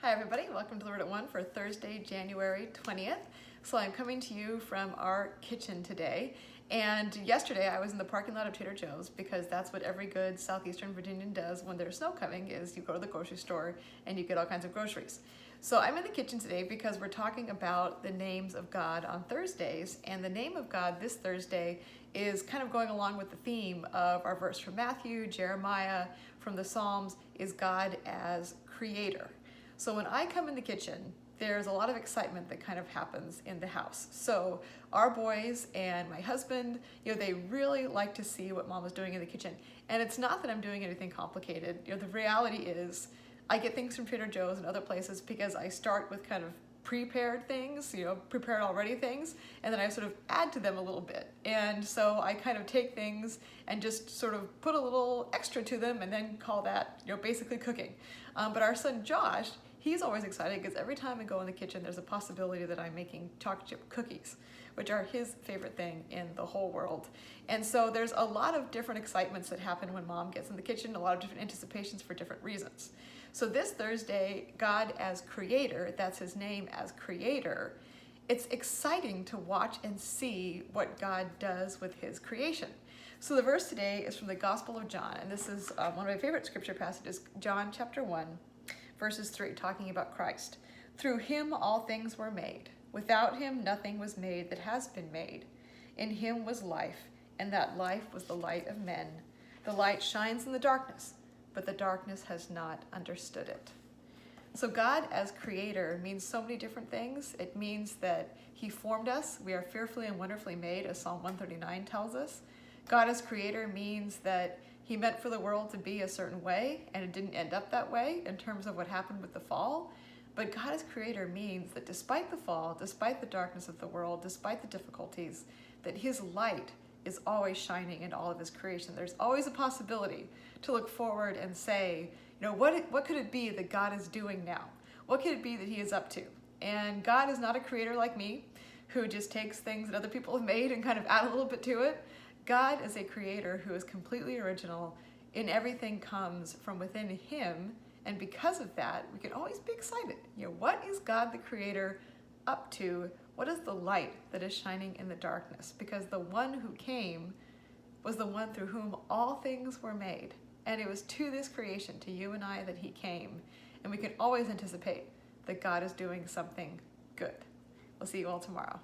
Hi everybody, welcome to the Word at One for Thursday, January 20th. So I'm coming to you from our kitchen today. And yesterday I was in the parking lot of Trader Joe's because that's what every good Southeastern Virginian does when there's snow coming is you go to the grocery store and you get all kinds of groceries. So I'm in the kitchen today because we're talking about the names of God on Thursdays, and the name of God this Thursday is kind of going along with the theme of our verse from Matthew, Jeremiah, from the Psalms, is God as creator. So when I come in the kitchen, there's a lot of excitement that kind of happens in the house. So our boys and my husband, they really like to see what Mom is doing in the kitchen. And it's not that I'm doing anything complicated. The reality is I get things from Trader Joe's and other places because I start with kind of prepared things, prepared already things, and then I sort of add to them a little bit. And so I kind of take things and just sort of put a little extra to them and then call that, basically cooking. But our son Josh, he's always excited because every time I go in the kitchen, there's a possibility that I'm making chocolate chip cookies, which are his favorite thing in the whole world. And so there's a lot of different excitements that happen when Mom gets in the kitchen, a lot of different anticipations for different reasons. So this Thursday, God as creator, that's his name as creator, it's exciting to watch and see what God does with his creation. So the verse today is from the Gospel of John, and this is one of my favorite scripture passages, John chapter 1, verses 3, talking about Christ. Through him all things were made. Without him nothing was made that has been made. In him was life, and that life was the light of men. The light shines in the darkness, but the darkness has not understood it. So God as creator means so many different things. It means that he formed us. We are fearfully and wonderfully made, as Psalm 139 tells us. God as creator means that he meant for the world to be a certain way, and it didn't end up that way in terms of what happened with the fall. But God as creator means that despite the fall, despite the darkness of the world, despite the difficulties, that his light is always shining in all of his creation. There's always a possibility to look forward and say, what could it be that God is doing now? What could it be that he is up to? And God is not a creator like me, who just takes things that other people have made and kind of add a little bit to it. God is a creator who is completely original, and everything comes from within him. And because of that, we can always be excited. What is God the creator up to? What is the light that is shining in the darkness? Because the one who came was the one through whom all things were made. And it was to this creation, to you and I, that he came. And we can always anticipate that God is doing something good. We'll see you all tomorrow.